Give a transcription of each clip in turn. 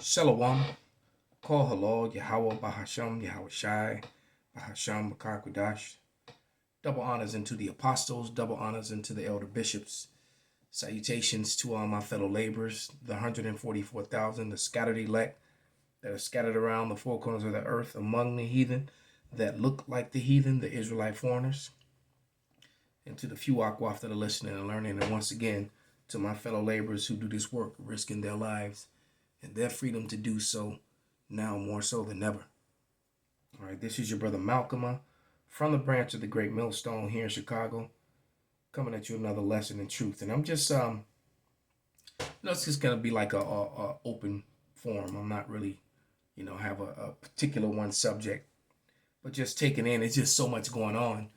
Shalom, Kol Halal, Yahweh Bahasham, Yahweh Shai, Bahasham, Makar. Double honors into the apostles, double honors into the elder bishops. Salutations to all my fellow laborers, the 144,000, the scattered elect that are scattered around the four corners of the earth among the heathen that look like the heathen, the Israelite foreigners, and to the few Akwaf that are listening and learning. And once again, to my fellow laborers who do this work, risking their lives and their freedom to do so now more so than ever. All right, this is your brother Malcolm from the branch of the Great Millstone here in Chicago, coming at you another lesson in truth. And I'm just it's just gonna be like a open forum. I'm not really, have a particular one subject, but just taking in. It's just so much going on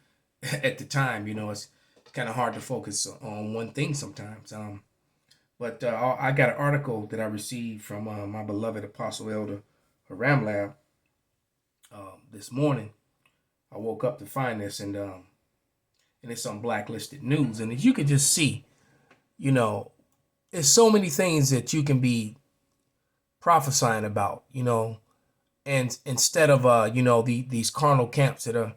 at the time. It's kind of hard to focus on one thing sometimes. But I got an article that I received from my beloved Apostle Elder Haramlab this morning. I woke up to find this, and it's on Blacklisted News. And as you can just see, there's so many things that you can be prophesying about, and instead of these carnal camps that are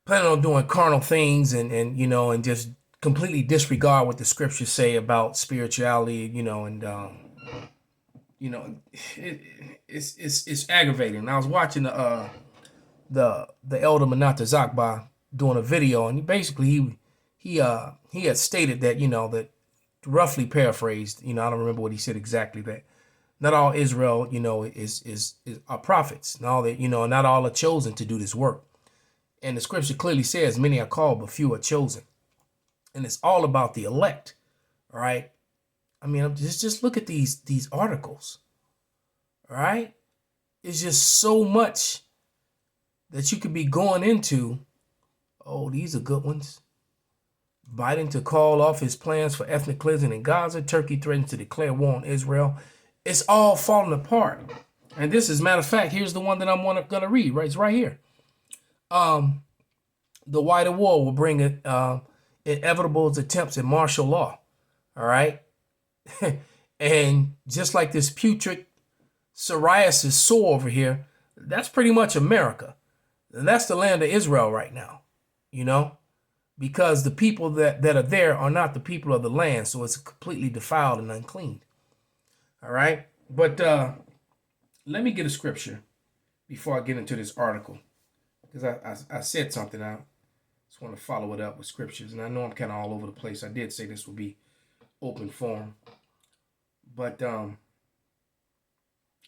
planning on doing carnal things and just completely disregard what the scriptures say about spirituality, it's aggravating. And I was watching the elder Manata Zakba doing a video, and he had stated that that roughly paraphrased, I don't remember what he said exactly, that not all Israel is are prophets, and all that not all are chosen to do this work. And the scripture clearly says many are called but few are chosen. And it's all about the elect. All right. I mean, just look at these articles. All right. It's just so much that you could be going into. Oh, these are good ones. Biden to call off his plans for ethnic cleansing in Gaza. Turkey threatens to declare war on Israel. It's all falling apart. And this is, matter of fact, here's the one that I'm going to read. Right, it's right here. The wider war will bring inevitable attempts at martial law. All right. And just like this putrid psoriasis sore over here, that's pretty much America. And that's the land of Israel right now, because the people that are there are not the people of the land. So it's completely defiled and unclean. All right. But let me get a scripture before I get into this article, because I said something. I just want to follow it up with scriptures. And I know I'm kind of all over the place. I did say this would be open forum. But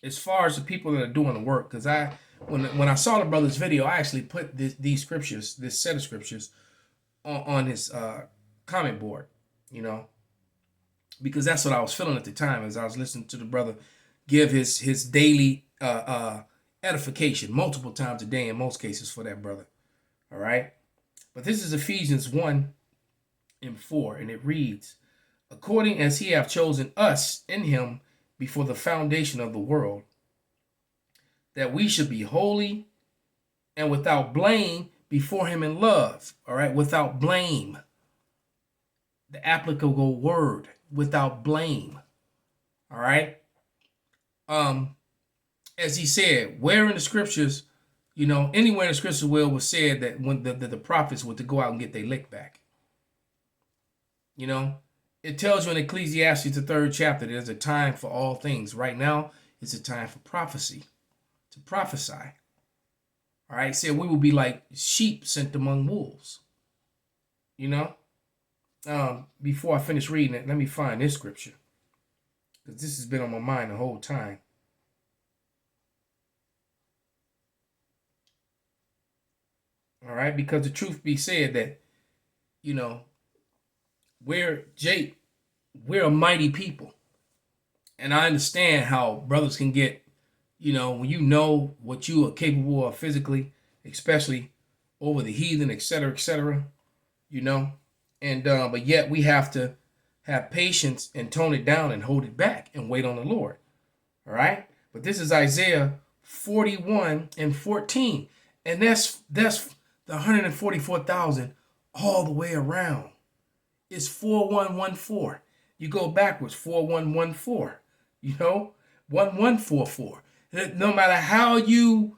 as far as the people that are doing the work, because when I saw the brother's video, I actually put these scriptures, this set of scriptures, on his comment board, because that's what I was feeling at the time as I was listening to the brother give his daily edification multiple times a day in most cases for that brother. All right. But this is Ephesians 1:4, and it reads, according as he hath chosen us in him before the foundation of the world, that we should be holy and without blame before him in love. All right, without blame. The applicable word, without blame. All right. As he said, where in the scriptures, anywhere in the scriptures where it was said that when the prophets were to go out and get their lick back. It tells you in Ecclesiastes, the 3rd chapter, there's a time for all things. Right now, it's a time for prophecy, to prophesy. All right, said we will be like sheep sent among wolves. Before I finish reading it, let me find this scripture, because this has been on my mind the whole time. All right, because the truth be said that, we're a mighty people. And I understand how brothers can get, when you know what you are capable of physically, especially over the heathen, etc., etc., and but yet we have to have patience and tone it down and hold it back and wait on the Lord. All right. But this is Isaiah 41:14. And that's the 144,000 all the way around. It's 4114. You go backwards, 4114. 1144. No matter how you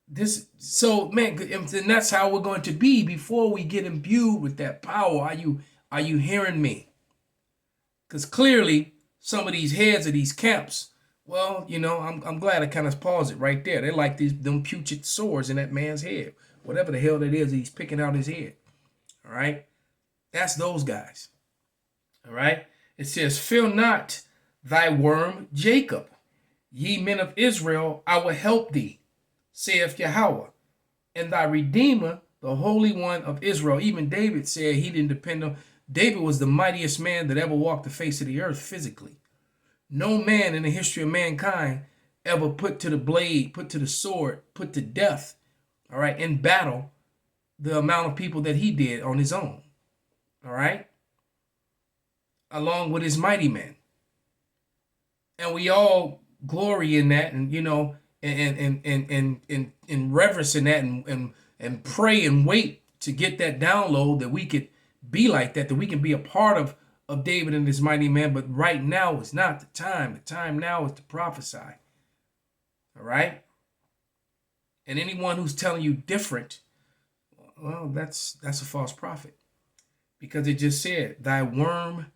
this so man, and that's how we're going to be before we get imbued with that power. Are you hearing me? Because clearly some of these heads of these camps, well, I'm glad I kind of paused it right there. They're like them putrid sores in that man's head. Whatever the hell that is, he's picking out his head. All right? That's those guys. All right? It says, fear not thy worm Jacob. Ye men of Israel, I will help thee, saith Yahweh, and thy Redeemer, the Holy One of Israel. Even David said he didn't depend on. David was the mightiest man that ever walked the face of the earth physically. No man in the history of mankind ever put to the blade, put to the sword, put to death, all right, in battle, the amount of people that he did on his own, all right, along with his mighty men. And we all glory in that, and and reverence in that, and pray and wait to get that download that we could be like that we can be a part of David and his mighty man. But right now is not the time. The time now is to prophesy. All right? And anyone who's telling you different, well, that's a false prophet. Because it just said, thy worm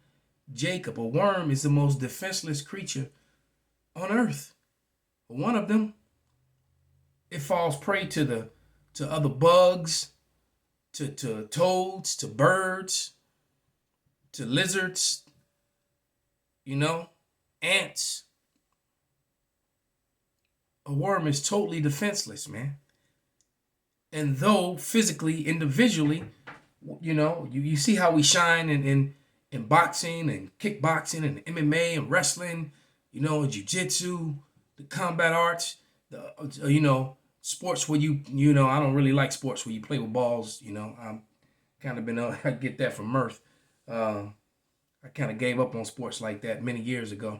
Jacob. A worm is the most defenseless creature on earth. One of them, it falls prey to other bugs, to toads, to birds, to lizards, ants. A worm is totally defenseless, man. And though physically, individually, you see how we shine in boxing and kickboxing and MMA and wrestling, jiu-jitsu, the combat arts, sports where I don't really like sports where you play with balls. I'm kind of been, I get that from Mirth. I kind of gave up on sports like that many years ago.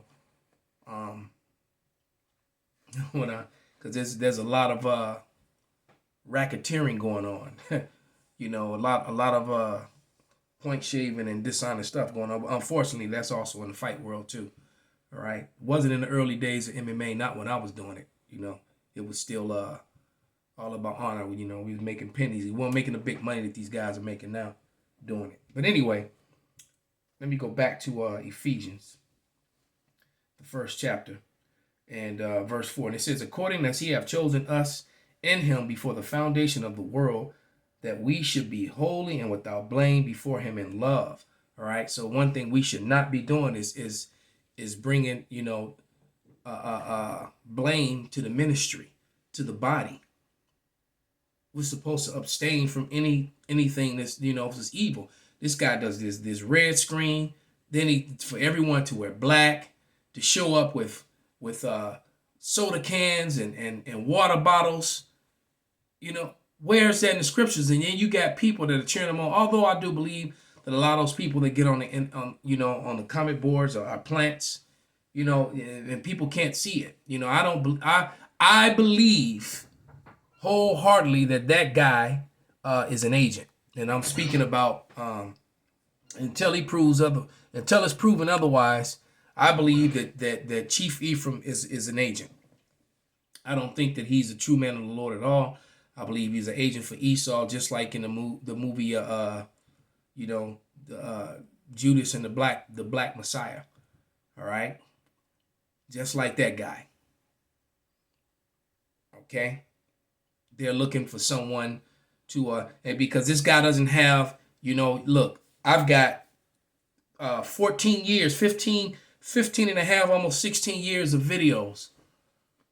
Because there's a lot of racketeering going on. A lot of point shaving and dishonest stuff going on. But unfortunately, that's also in the fight world too. All right, wasn't in the early days of MMA. Not when I was doing it. It was still all about honor. We was making pennies. We weren't making the big money that these guys are making now doing it. But anyway, let me go back to Ephesians, the first chapter, and verse 4. And it says, according as he have chosen us in him before the foundation of the world, that we should be holy and without blame before him in love. All right. So one thing we should not be doing is bringing, blame to the ministry, to the body. We're supposed to abstain from anything that's, is evil. This guy does this red screen. Then for everyone to wear black, to show up with soda cans and water bottles. Where's that in the scriptures? And then you got people that are cheering them on. Although I do believe that a lot of those people that get on the comment boards are plants, and people can't see it. I believe wholeheartedly that guy is an agent, and I'm speaking about until it's proven otherwise. I believe that Chief Ephraim is an agent. I don't think that he's a true man of the Lord at all. I believe he's an agent for Esau, just like in the movie, Judas and the Black Messiah. All right, just like that guy. Okay, they're looking for someone to and because this guy doesn't have, look, I've got 14 years, 15 and a half, almost 16 years of videos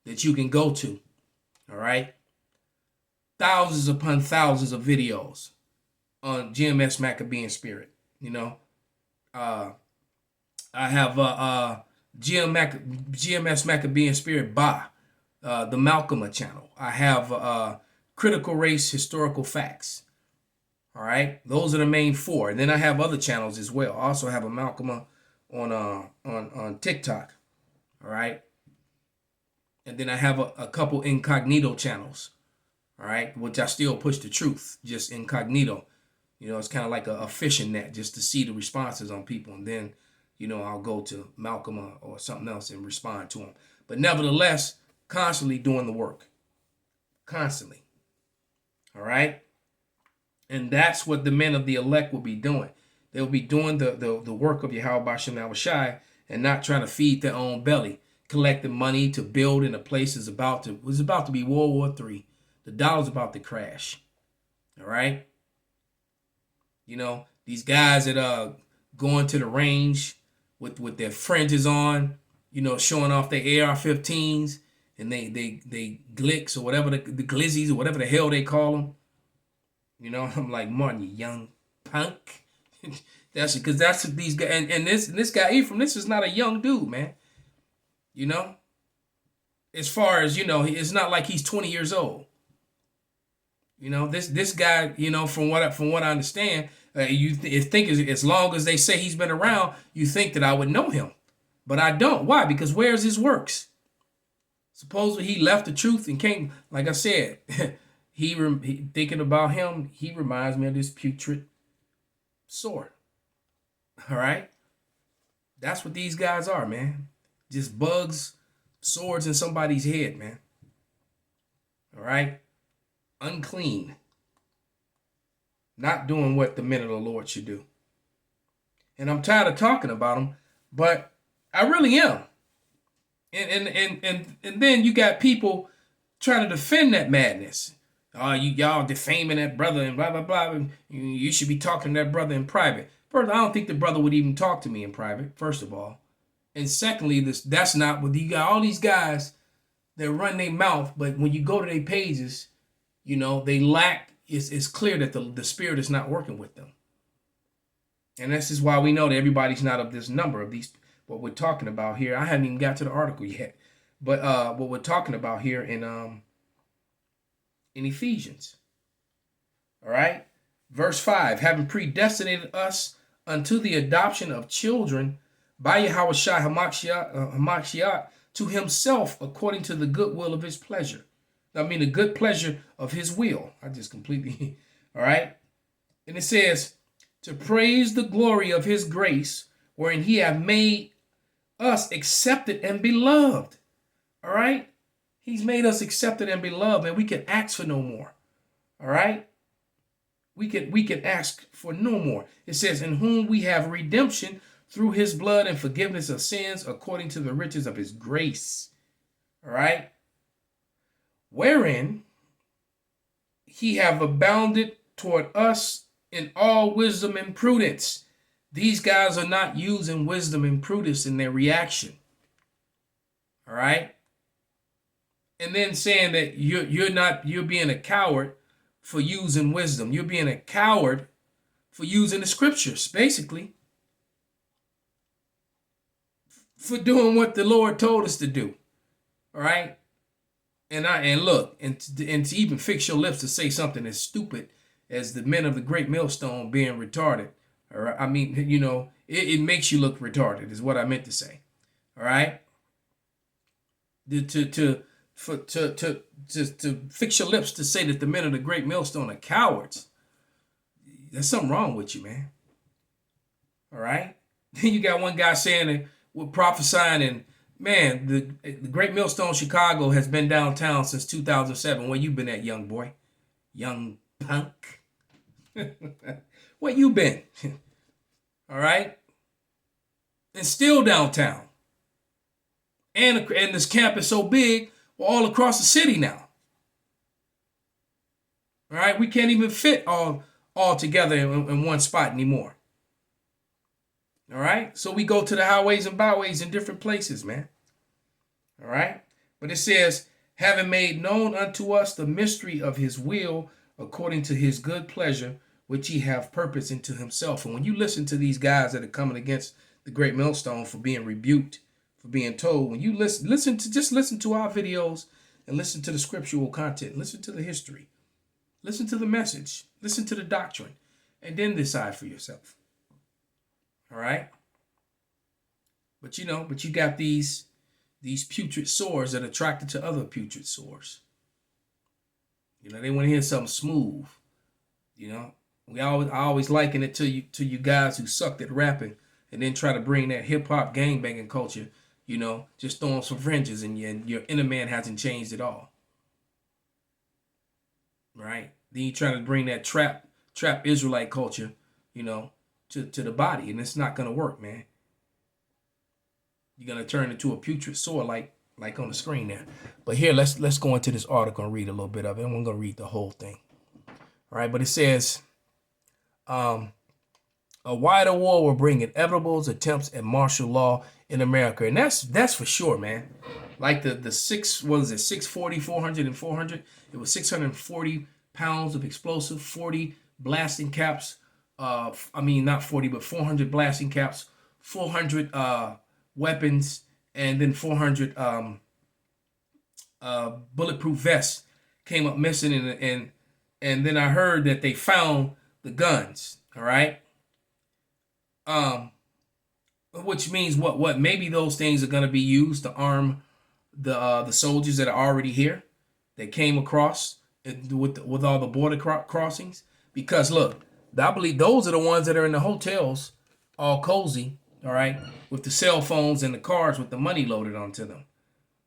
that you can go to. All right. Thousands upon thousands of videos on GMS Maccabean Spirit. I have GMS Maccabean Spirit by the Malcolm channel. I have Critical Race Historical Facts. All right, those are the main four. And then I have other channels as well. I also have a Malcolm on TikTok. All right, and then I have a couple incognito channels. All right, which I still push the truth, just incognito. It's kind of like a fishing net, just to see the responses on people, and then I'll go to Malcolm or something else and respond to him. But nevertheless, constantly doing the work. Constantly. All right? And that's what the men of the elect will be doing. They'll be doing the work of Yahweh Bashem Yahushai and not trying to feed their own belly, collecting money to build in a place is about to be World War III. The dollar's about to crash. All right? These guys that going to the range with their fringes on, showing off their AR-15s and they glicks or whatever the glizzies or whatever the hell they call them. I'm like, Martin, you young punk. That's what these guys and this guy Ephraim, this is not a young dude, man. As far as it's not like he's 20 years old. This guy, from what I understand, you think as long as they say he's been around, you think that I would know him, but I don't. Why? Because where's his works? Supposedly he left the truth and came. Like I said, he thinking about him. He reminds me of this putrid sword. All right, that's what these guys are, man. Just bugs, swords in somebody's head, man. All right, unclean. Not doing what the men of the Lord should do. And I'm tired of talking about them, but I really am. And then you got people trying to defend that madness. Y'all defaming that brother and blah, blah, blah. And you should be talking to that brother in private. First, I don't think the brother would even talk to me in private, first of all. And secondly, that's not what you got all these guys that run their mouth, but when you go to their pages, they lack. It's clear that the spirit is not working with them. And this is why we know that everybody's not of this number of these, what we're talking about here. I haven't even got to the article yet. But what we're talking about here in Ephesians. All right. Verse 5, having predestinated us unto the adoption of children by Yahushua Hamashiach to himself according to the good will of his pleasure. The good pleasure of his will. I just completely, all right? And it says, to praise the glory of his grace, wherein he hath made us accepted and beloved. All right? He's made us accepted and beloved, and we can ask for no more. All right? We can ask for no more. It says, in whom we have redemption through his blood and forgiveness of sins according to the riches of his grace. All right? Wherein he have abounded toward us in all wisdom and prudence. These guys are not using wisdom and prudence in their reaction. All right? And then saying that you're being a coward for using wisdom. You're being a coward for using the scriptures, basically. For doing what the Lord told us to do. All right? And look, and to even fix your lips to say something as stupid as the men of the great millstone being retarded. All right, it makes you look retarded, is what I meant to say. All right, to fix your lips to say that the men of the great millstone are cowards. There's something wrong with you, man. All right, then you got one guy saying that we're prophesying and. Man, the Great Millstone Chicago has been downtown since 2007. Where you been at, young boy? Young punk? Where you been? All right? And still downtown. And this camp is so big, we're all across the city now. All right? We can't even fit all together in one spot anymore. All right? So we go to the highways and byways in different places, man. All right? But it says, having made known unto us the mystery of his will according to his good pleasure, which he have purposed into himself. And when you listen to these guys that are coming against the great millstone for being rebuked, for being told, when you listen to our videos and listen to the scriptural content, listen to the history, listen to the message, listen to the doctrine, and then decide for yourself. All right? But you got these putrid sores that are attracted to other putrid sores. They want to hear something smooth. I always liken it to you guys who sucked at rapping and then try to bring that hip hop gangbanging culture, just throwing some fringes, and your inner man hasn't changed at all, right? Then you try to bring that trap Israelite culture, to the body, and it's not gonna work, man. You're gonna turn into a putrid sore like on the screen there. But here, let's go into this article and read a little bit of it. I'm gonna read the whole thing. All right, but it says, a wider war will bring inevitable attempts at martial law in America, and that's for sure, man. Like the 640, 400, and 400. It was 640 pounds of explosive, 40 blasting caps. Not 40, but 400 blasting caps, 400 weapons, and then 400 bulletproof vests came up missing, and then I heard that they found the guns. All right, which means what? Maybe those things are going to be used to arm the soldiers that are already here, that came across with all the border crossings. Because look, I believe those are the ones that are in the hotels, all cozy, all right, with the cell phones and the cars with the money loaded onto them.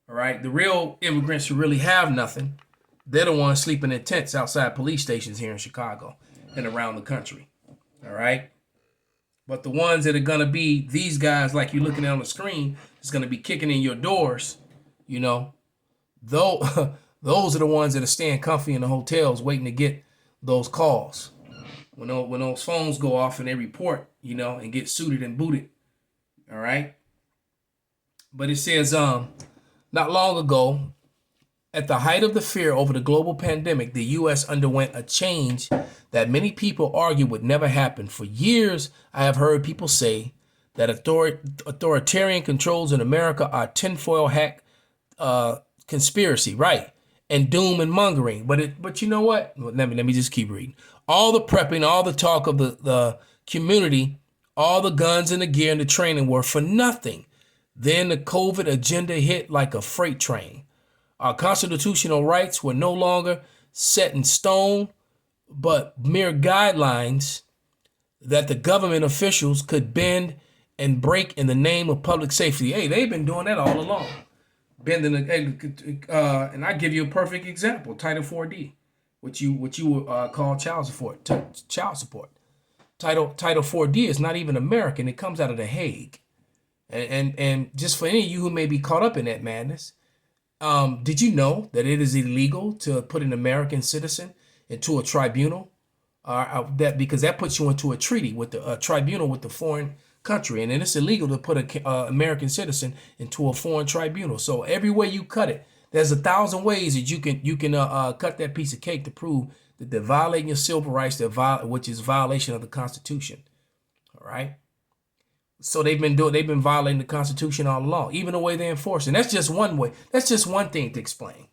All right, the real immigrants who really have nothing, they're the ones sleeping in tents outside police stations here in Chicago and around the country. All right, but the ones that are gonna be these guys, like you're looking at on the screen, is gonna be kicking in your doors. Though those are the ones that are staying comfy in the hotels, waiting to get those calls when those phones go off and they report, and get suited and booted. All right. But it says, not long ago, at the height of the fear over the global pandemic, the U.S. underwent a change that many people argue would never happen. For years, I have heard people say that authoritarian controls in America are tinfoil hat conspiracy, right? And doom and mongering. But you know what? Let me just keep reading. All the prepping, all the talk of the community, all the guns and the gear and the training were for nothing. Then the COVID agenda hit like a freight train. Our constitutional rights were no longer set in stone, but mere guidelines that the government officials could bend and break in the name of public safety. Hey, they've been doing that all along. Bending and I give you a perfect example: Title 4D, which you call child support. Title 4D is not even American; it comes out of The Hague. And just for any of you who may be caught up in that madness, did you know that it is illegal to put an American citizen into a tribunal? Because that puts you into a treaty with the tribunal with the foreign country, and then it's illegal to put a American citizen into a foreign tribunal. So every way you cut it, there's 1,000 ways that you can cut that piece of cake to prove that they're violating your civil rights, which is violation of the Constitution. All right. So they've been violating the Constitution all along, even the way they enforce it. And that's just one way. That's just one thing to explain,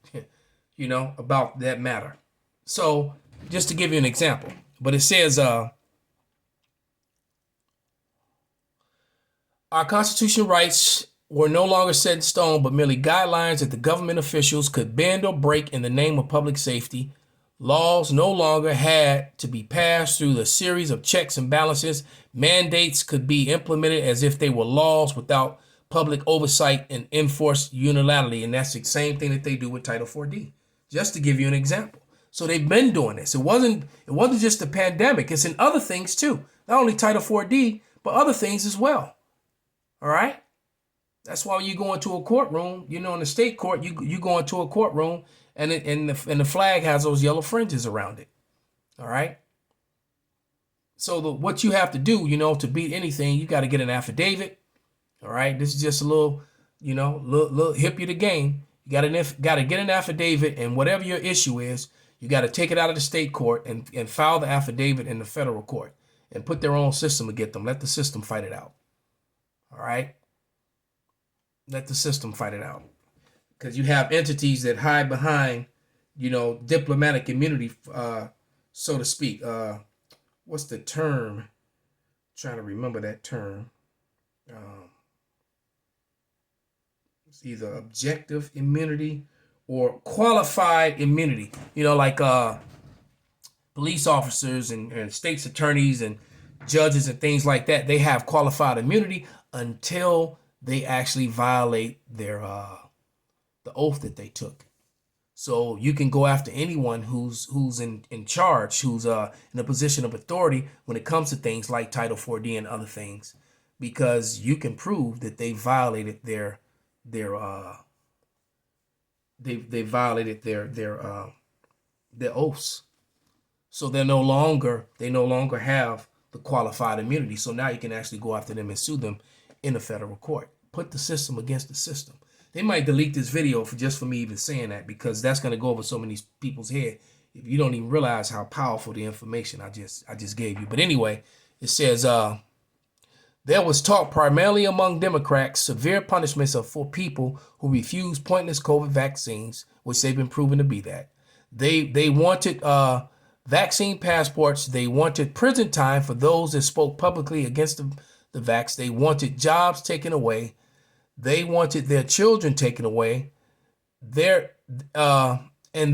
about that matter. So just to give you an example, but it says, our constitutional rights were no longer set in stone, but merely guidelines that the government officials could bend or break in the name of public safety. Laws no longer had to be passed through the series of checks and balances. Mandates could be implemented as if they were laws without public oversight and enforced unilaterally. And that's the same thing that they do with Title 4D, just to give you an example. So they've been doing this. It wasn't just the pandemic. It's in other things too. Not only Title 4D, but other things as well. All right. That's why you go into a courtroom, in the state court, you go into a courtroom and the flag has those yellow fringes around it. All right. So what you have to do, to beat anything, you got to get an affidavit. All right. This is just a little hip you the game. You got to get an affidavit, and whatever your issue is, you got to take it out of the state court and file the affidavit in the federal court and put their own system to get them. Let the system fight it out. All right. Let the system fight it out. Because you have entities that hide behind, diplomatic immunity, so to speak. What's the term? I'm trying to remember that term. It's either objective immunity or qualified immunity. Like police officers and state's attorneys and judges and things like that, they have qualified immunity until they actually violate their the oath that they took. So you can go after anyone who's in charge, who's in a position of authority when it comes to things like Title 4D and other things, because you can prove that they violated their they violated their oaths. So they no longer have the qualified immunity. So now you can actually go after them and sue them in a federal court. Put the system against the system. They might delete this video just for me even saying that, because that's going to go over so many people's head if you don't even realize how powerful the information I just gave you. But anyway, it says there was talk primarily among Democrats severe punishments for people who refuse pointless COVID vaccines, which they've been proven to be that. They wanted vaccine passports. They wanted prison time for those that spoke publicly against the vax. They wanted jobs taken away. They wanted their children taken away. And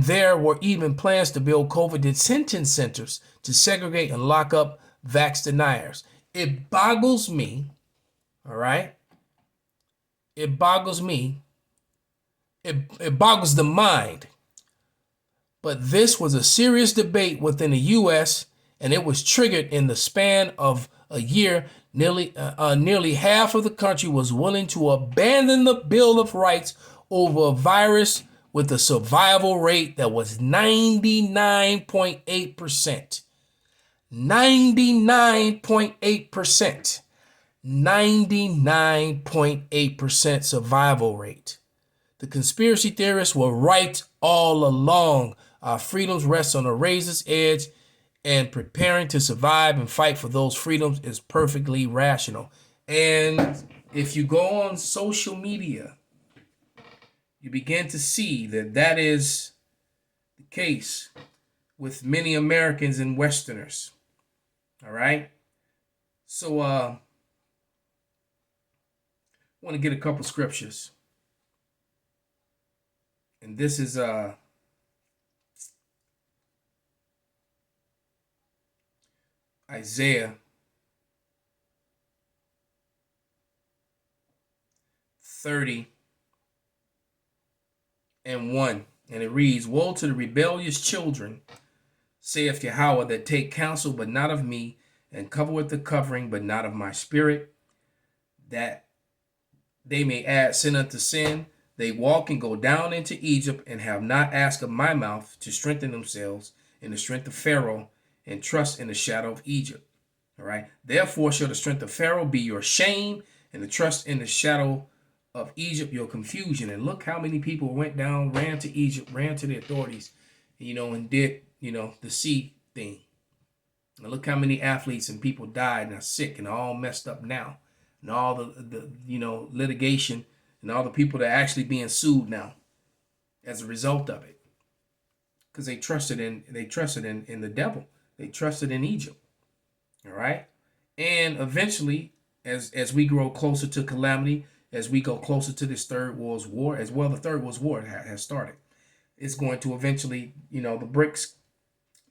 there were even plans to build COVID detention centers to segregate and lock up vax deniers. It boggles me, all right? It boggles me. It boggles the mind. But this was a serious debate within the U.S., and it was triggered in the span of a year. Nearly half of the country was willing to abandon the Bill of Rights over a virus with a survival rate that was 99.8%. 99.8%. 99.8% survival rate. The conspiracy theorists were right all along. Our freedoms rest on a razor's edge, and preparing to survive and fight for those freedoms is perfectly rational. And if you go on social media, you begin to see that is the case with many Americans and Westerners. All right? So I want to get a couple scriptures. And this is Isaiah 30:1, and it reads, "Woe to the rebellious children, saith Yahweh, that take counsel, but not of me, and cover with the covering, but not of my spirit, that they may add sin unto sin. They walk and go down into Egypt, and have not asked of my mouth to strengthen themselves in the strength of Pharaoh, and trust in the shadow of Egypt." All right. "Therefore shall the strength of Pharaoh be your shame, and the trust in the shadow of Egypt your confusion." And look how many people went down, ran to Egypt, ran to the authorities, and did, the sea thing. And look how many athletes and people died and are sick and are all messed up now. And all the litigation and all the people that are actually being sued now as a result of it. Because they trusted in the devil. They trusted in Egypt. All right. And eventually, as we grow closer to calamity, as we go closer to this Third World War, as well, the Third World War has started. It's going to eventually, the BRICS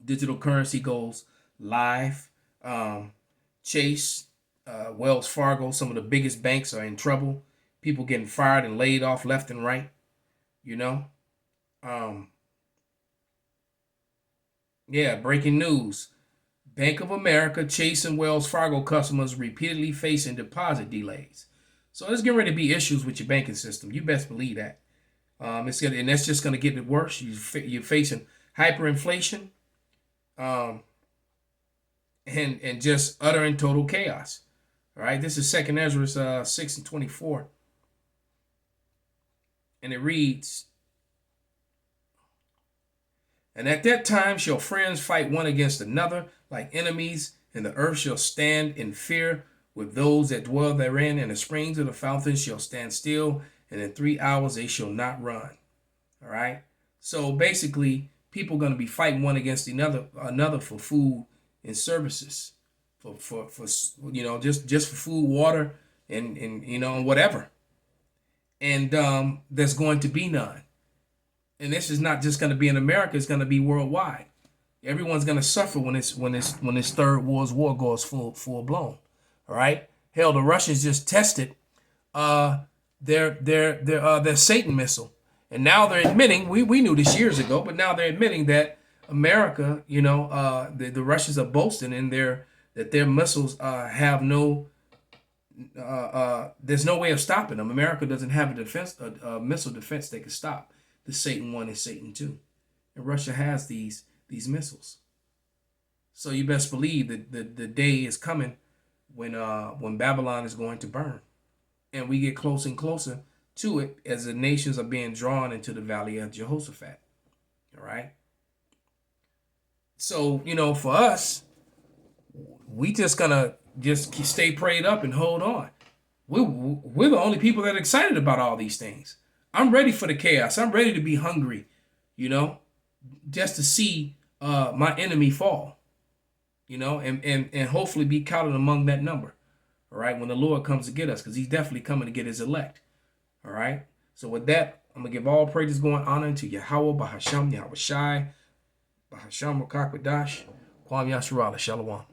digital currency goes live. Chase, Wells Fargo, some of the biggest banks are in trouble. People getting fired and laid off left and right. Breaking news. Bank of America, Chase, and Wells Fargo customers repeatedly facing deposit delays. So there's getting ready to be issues with your banking system. You best believe that. And that's just going to get worse. You're facing hyperinflation, and just utter and total chaos. All right, this is 2 Ezra 6:24, and it reads, "And at that time shall friends fight one against another like enemies, and the earth shall stand in fear with those that dwell therein, and the springs of the fountains shall stand still, and in 3 hours they shall not run." All right. So basically, people are going to be fighting one against another for food and services, for just for food, water, and whatever. And there's going to be none. And this is not just going to be in America; it's going to be worldwide. Everyone's gonna suffer when this third world war goes full blown. All right. Hell, the Russians just tested uh their Satan missile, and now they're admitting, we knew this years ago, but now they're admitting that America, the Russians are boasting in their missiles have no there's no way of stopping them. America doesn't have a missile defense that can stop the Satan 1 and Satan 2, and Russia has these missiles. So you best believe that the day is coming when Babylon is going to burn, and we get closer and closer to it as the nations are being drawn into the valley of Jehoshaphat. All right. So for us, we just gonna just stay prayed up and hold on. We're the only people that are excited about all these things. I'm ready for the chaos. I'm ready to be hungry, just to see my enemy fall, and hopefully be counted among that number. All right, when the Lord comes to get us, because he's definitely coming to get his elect. All right. So with that, I'm gonna give all praises, going honor to Yahweh, Bahasham, Yahweh Shai, Bahasham Makakwadash, Kwam Yasharala, Shalom.